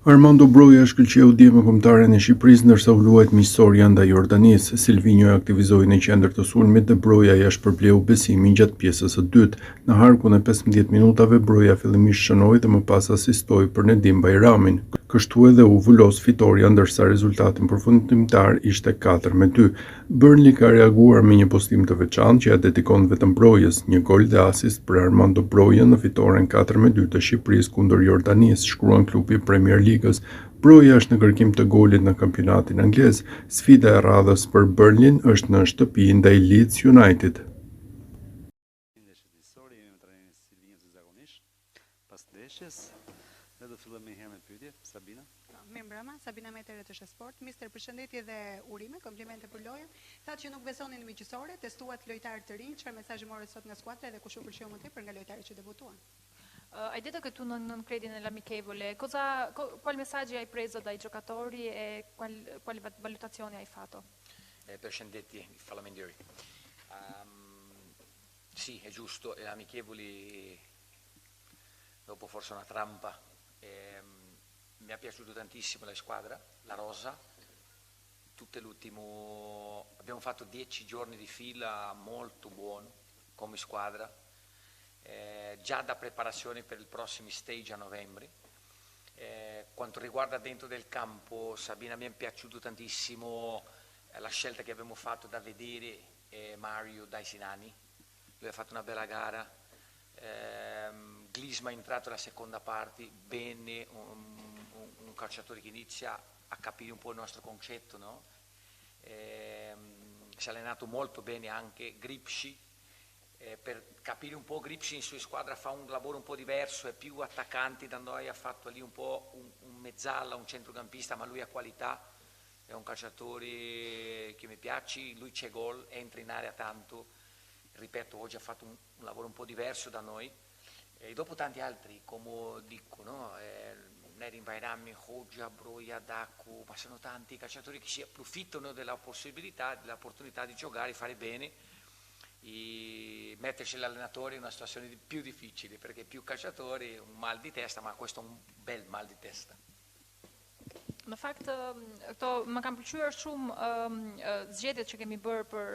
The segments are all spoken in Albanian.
Armando Broja shkëlqeu djemën kombëtaren e Shqipërisë ndërsa u luajt miqësorja ndaj Jordanisë. Silvinjo e aktivizoi në qendër të sulmit dhe Broja ja shpërbleu besimin gjatë pjesës së dytë. Në harkun e 15 minutave Broja fillimisht shënoi dhe më pas asistoi për Nedim Bajramin. Kështu edhe u vulos fitoria ndërsa rezultati përfundimtar ishte 4-2. Burnley ka reaguar me një postim të veçantë që ja dedikon vetëm Brojës, një gol dhe asist për Armando Broja në fitoren 4-2 të Shqipërisë kundër Jordanisë, shkruan klubi Premier Ligës. Broja është në kërkim të golit në kampionatin anglez. Sfida e radhës për Burnley është në shtëpi ndaj Leeds United. Sabina Metere të Shesport. Mister, përshëndetje dhe urime, komplimente për lojën. Thatë që nuk besonin në miqësore, testuat lojtarë të rinj, çfarë mesazhi morët sot nga skuadra dhe kush u pëlqeu më tepër nga lojtarët që debutuan? Hai detto che tu non credi nell'amichevole, quali messaggi hai preso dai giocatori e quali valutazioni hai fatto? Përshëndetje, faleminderit. Sì, è giusto, le amichevoli dopo forse una trampa. Mi è piaciuto tantissimo la squadra, la rosa, abbiamo fatto 10 giorni di fila molto buono come squadra, già da preparazione per i prossimi stage a novembre. Quanto riguarda dentro del campo, Sabina, mi è piaciuto tantissimo la scelta che abbiamo fatto da vedere Mario Daisinani, lui ha fatto una bella gara, Glisma è entrato alla seconda parte bene, un calciatore che inizia a capire un po' il nostro concetto, no? Si è allenato molto bene anche Gripsci, per capire un po' Gripsci in sua squadra fa un lavoro un po' diverso, è più attaccante da noi, ha fatto lì un po' un mezzala, un centrocampista, ma lui ha qualità, è un calciatore che mi piace, lui c'è gol, entra in area tanto, ripeto, oggi ha fatto un lavoro un po' diverso da noi. E dopo tanti altri, come dico, no? Nedim Bajrami, Hoxha, Broja, Daku, ma sono tanti calciatori che si approfittano della possibilità, dell'opportunità di giocare, fare bene e mettersi l'allenatore in una situazione più difficile, perché più calciatori, un mal di testa, ma questo è un bel mal di testa. Në fakt, këto më kanë pëlqyer shumë zgjedhjet që kemi bërë për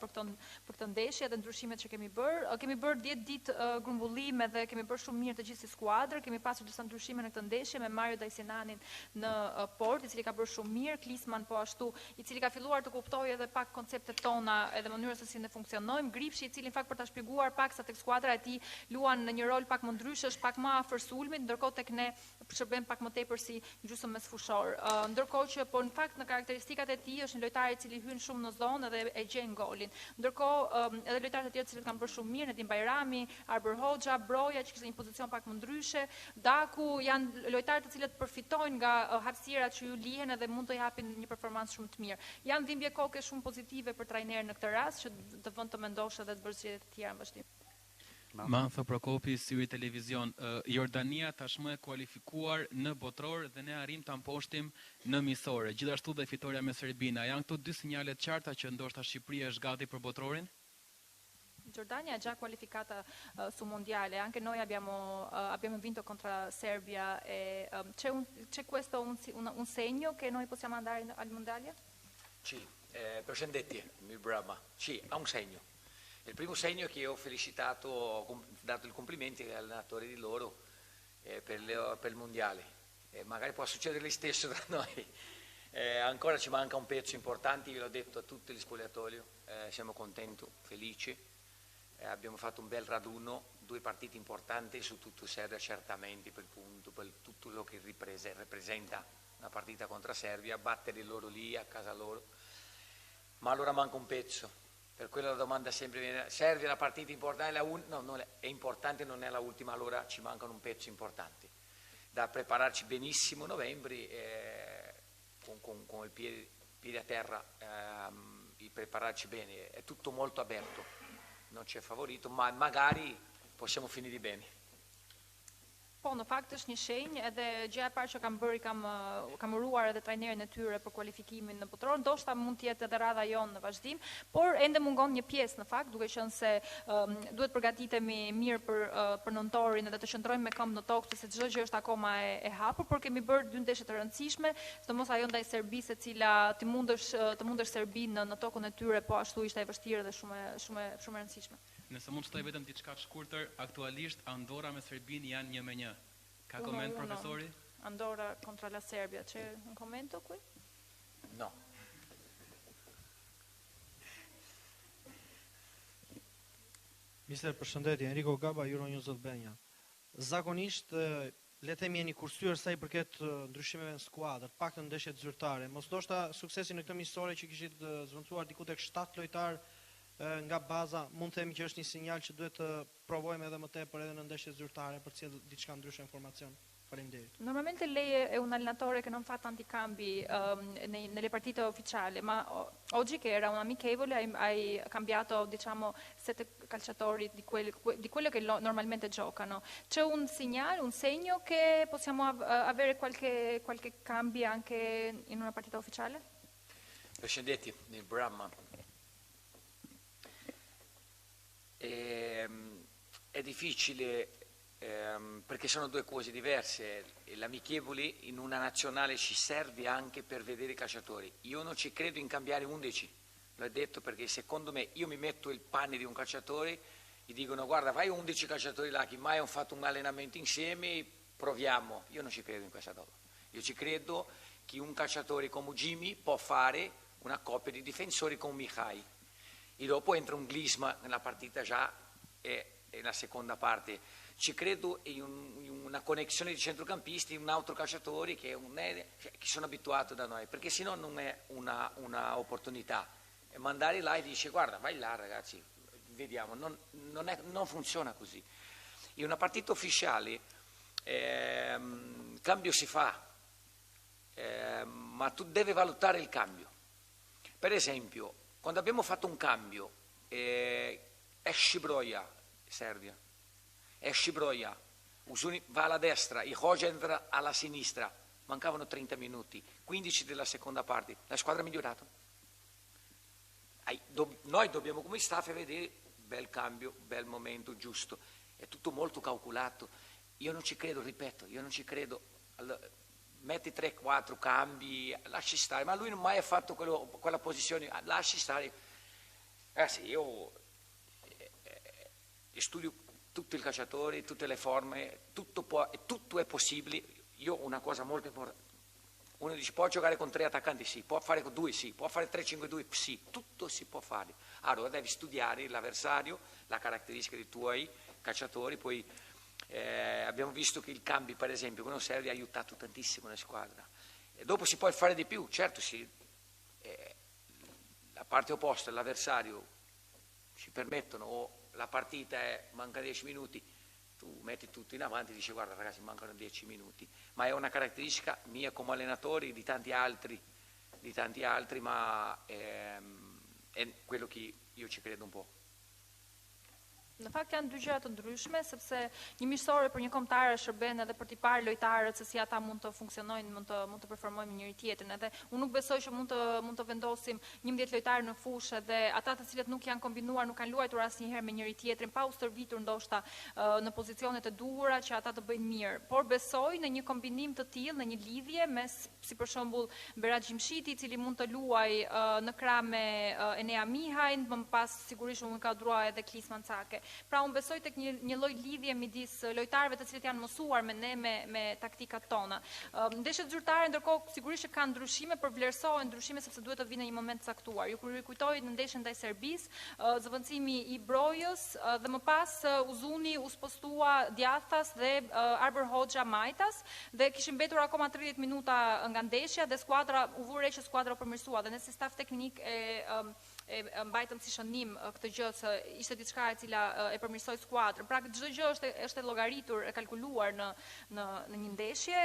këtë ndeshje dhe ndryshimet që kemi bërë. Kemi bërë 10 ditë grumbullime dhe kemi bërë shumë mirë të gjithë si skuadër. Kemi pasur disa ndryshime në këtë ndeshje me Mario Dajsinanin në port, i cili ka bërë shumë mirë, Klisman po ashtu, i cili ka filluar të kuptojë edhe pak konceptet tona edhe mënyrën se si ne funksionojmë. Gripshi, i cili në fakt për ta shpjeguar pak sa tek skuadra e tij luan në një rol pak më ndryshesh, pak më afër sulmit, ndërkohë tek ne shërbejmë pak më tepër si gjysmë mesfushor. Ndërkohë që po në fakt në karakteristikat e tij është një lojtar i cili hyn shumë në zonë dhe e gjen golin. Ndërkohë edhe lojtarët e tjerë që kanë bërë shumë mirë, Nedim Bajrami, Arber Hoxha, Broja që kishte një pozicion pak më ndryshe, Daku janë lojtarë të cilët përfitojnë nga hapësirat që ju lihen edhe mund të japin një performancë shumë të mirë. Janë dhimbje koke shumë pozitive për trajnerin në këtë rast që të vënë të mendosh edhe të bësh zgjedhje të tjera në vazhdim. Mantho Prokopi, Syri Televizion. Jordania tashmë e kualifikuar në botror dhe ne arrim ta mposhtim në miqësore. Gjithashtu dhe fitoria me Serbina. Janë këto dy sinjale të qarta që ndoshta Shqipëria është gati për botrorin? Giordania è già qualificata su mondiale, anche noi abbiamo vinto contro Serbia e c'è questo un segno che noi possiamo andare al mondiale? Sì, përshëndetje, mi brama. Sì, ha un segno. Il primo segno è che ho felicitato, ho dato i complimenti agli allenatori di loro per il mondiale. Magari può succedere lo stesso da noi. Ancora ci manca un pezzo importante, ve l'ho detto a tutti gli spogliatoio, siamo contenti, felici. Abbiamo fatto un bel raduno, 2 partite importanti su tutto Serbia certamente per punto, per tutto quello che rappresenta una partita contro Serbia, battere loro lì a casa loro. Ma allora manca un pezzo. Per quello la domanda sempre viene, serve una partita importante? No, è importante, non è la ultima, allora ci mancano un pezzo importante. Da prepararci benissimo a novembre, con il piede a terra, e prepararci bene. È tutto molto aperto, non c'è favorito, ma magari possiamo finire bene. Po, në fakt është një shenjë, edhe gjëja e parë që kam bërë, kam uruar edhe trajnerin e tyre për kualifikimin në botror, ndoshta mund të jetë edhe radha jonë në vazhdim, por ende mungon një pjesë në fakt, duke qenë se duhet përgatitemi mirë për nëntorin edhe të qëndrojmë me këmbë në tokë, se çdo gjë është akoma e hapur, por kemi bërë 2 ndeshje të rëndësishme, sidomos ajo ndaj Serbisë, e cila të mundësh Serbinë në tokën e tyre, po ashtu ishte e vështirë dhe shumë e rëndësishme. Nëse mund të shtoj vetëm diçka të shkurtër, aktualisht Andorra me Serbinë janë 1-1. Ka koment profesori? Andorra kontra la Serbia, c'è un commento qui? No. Mister, përshëndetje, Enrico Gaba, Euronews Albania. Zakonisht, le të themi jeni kursyer sa i përket ndryshimeve në skuadër, paktën ndeshjet zyrtare. Mos ndoshta suksesi në këtë miqësore që kishit zvendosur diku tek 7 lojtar nga baza, mund të themi që është një sinjal që duhet të provojmë edhe më tepër edhe në ndeshjet zyrtare për të sjellë diçka ndryshe informacion. Faleminderit. Normalmente lei è un allenatore che non fa tanti cambi nelle partite ufficiali, ma oggi che era un amichevole hai cambiato, diciamo, 7 calciatori di quello che normalmente giocano. C'è un segnale, un segno che possiamo avere qualche cambio anche in una partita ufficiale? Përshëndetje, një Brahma. È difficile perché sono 2 cose diverse. L'amichevole in una nazionale ci serve anche per vedere i calciatori. Io non ci credo in cambiare 11, l'ho detto, perché secondo me io mi metto il panni di un calciatore, gli dicono guarda fai 11 calciatori là che mai hanno fatto un allenamento insieme, proviamo. Io non ci credo in questa cosa. Io ci credo che un calciatore come Jimmy può fare una coppia di difensori con Mihai. E dopo entra un Griezmann nella partita già nella seconda parte. Ci credo in una connessione di centrocampisti, un altro calciatore che sono abituato da noi, perché sennò non è una opportunità. E mandare là e dice guarda vai là ragazzi, vediamo, non funziona così. In una partita ufficiale cambio si fa, ma tu devi valutare il cambio. Per esempio, quando abbiamo fatto un cambio, esce Broja, Serbia, esce Broja, Usuni va alla destra, Ihoja entra alla sinistra, mancavano 30 minuti, 15 della seconda parte, la squadra ha migliorato. Noi dobbiamo come staff vedere bel cambio, bel momento giusto, è tutto molto calcolato. Io non ci credo, ripeto, io non ci credo. Allora, metti 3-4 cambi, lasci stare, ma lui non mai ha fatto quella posizione, lasci stare. Ragazzi, io studio tutti i calciatori, tutte le forme, tutto è possibile. Io ho una cosa molto importante, uno dice può giocare con 3 attaccanti? Sì, può fare con 2? Sì, può fare 3-5-2? Sì, tutto si può fare. Allora devi studiare l'avversario, la caratteristica dei tuoi calciatori, poi abbiamo visto che il cambio, per esempio, con Serbia ha aiutato tantissimo la squadra. E dopo si può fare di più, certo, la parte opposta, l'avversario, ci permettono, o la partita manca 10 minuti, tu metti tutto in avanti e dici guarda ragazzi mancano 10 minuti, ma è una caratteristica mia come allenatore, di tanti altri, ma è quello che io ci credo un po'. Në fakt janë 2 gjëra të ndryshme, sepse një miqësore për një kombëtare shërben edhe për t'i parë lojtarët se si ata mund të funksionojnë, mund të performojnë me njëri tjetrin. Edhe unë nuk besoj që mund të vendosim 11 lojtarë në fushë dhe ata të cilët nuk janë kombinuar, nuk kanë luajtur asnjëherë me njëri tjetrin, pa u stërvitur ndoshta në pozicionet e duhura që ata të bëjnë mirë. Por besoj në një kombinim të tillë, në një lidhje mes, si për shembull Berat Gjimshiti, i cili mund të luajë në krah me Enea Mihajin, më pas sigurisht unë ka druaj edhe Klis Mancake. Pra unë besoj tek një lloj lidhje midis lojtarëve të cilët janë mësuar me ne me taktikat tona. Ndeshjet zyrtare ndërkohë sigurisht që kanë ndryshime, por vlerësohen ndryshime sepse duhet të vinë në një moment të caktuar. Ju kujtoj në ndeshjen ndaj Serbisë, zëvendësimi i Brojës dhe më pas Uzuni u spostua Djathas dhe Arber Hoxha Majtas dhe kishin mbetur akoma 30 minuta nga ndeshja dhe skuadra u vure që skuadra u përmirësua dhe ne si staf teknik mbajtëm si shënim këtë gjë se ishte diçka e cila e përmirësoi skuadrën. Pra çdo gjë është e llogaritur, e kalkuluar në një ndeshje.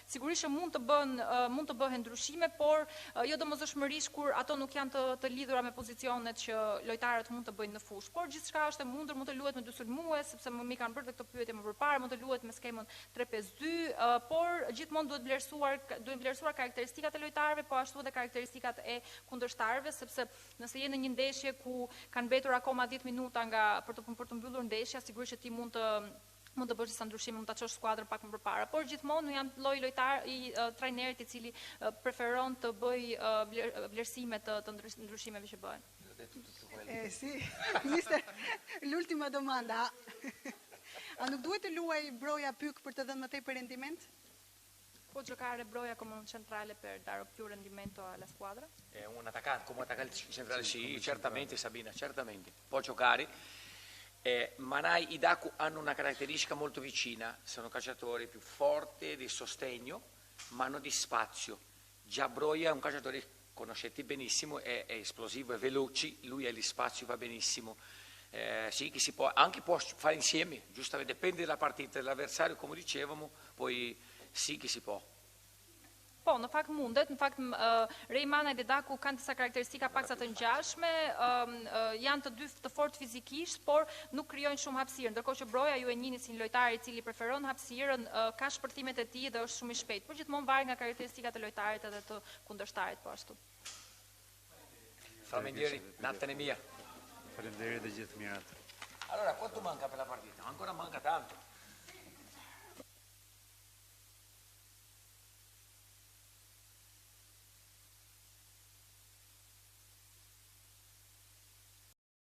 Sigurisht që mund të bëhen ndryshime, por jo domosdoshmërisht kur ato nuk janë të lidhura me pozicionet që lojtarët mund të bëjnë në fushë. Por gjithçka është e mundur, mund të luhet me dy sulmues, sepse më kanë bërë këto pyetje më përpara, mund të luhet me skemën 3-5-2, por gjithmonë duhet vlerësuar karakteristikat e lojtarëve, po ashtu edhe karakteristikat e kundërshtarëve, sepse nëse je në një ndeshje ku kanë mbetur akoma 10 minuta për të mbyllur ndeshja, sigurisht që ti mund të bësh disa ndryshime, mund ta çosh skuadrën pak më përpara, por gjithmonë jam lloj lojtar i trajnerit i cili preferon të bëj vlerësime të ndryshimeve që bëhen. Sì, mister, l'ultima domanda. A nuk duhet të luaj Broja pyk për të dhënë më tepër rendiment? Può giocare Broja come un centrale per dare più rendimento alla squadra? È un attaccante, come attaccante centrale sì, certamente Sabina, certamente. Può giocare. Manai e Daku hanno una caratteristica molto vicina, sono calciatori più forti di sostegno, ma hanno di spazio. Già Broja è un calciatore, conoscete benissimo, è esplosivo, è veloce, lui ha gli spazi, va benissimo. Sì, che si può anche fare insieme, giustamente, dipende dalla partita dell'avversario, come dicevamo, poi sì che si può. Po, në fakt mundet, në fakt Rejmana dhe Daku kanë disa karakteristika paksa të ngjashme, janë të dy të fortë fizikisht, por nuk krijojnë shumë hapësirë, ndërkohë që Broja ju e njihni si një lojtar i cili preferon hapësirën, ka shpërthimet e tij dhe është shumë i shpejtë, por gjithmonë varet nga karakteristikat e lojtarit edhe të kundërshtarit po ashtu. Faleminderit, natën e mia. Faleminderit dhe gjithë mirat. Allora, quanto manca per la partita?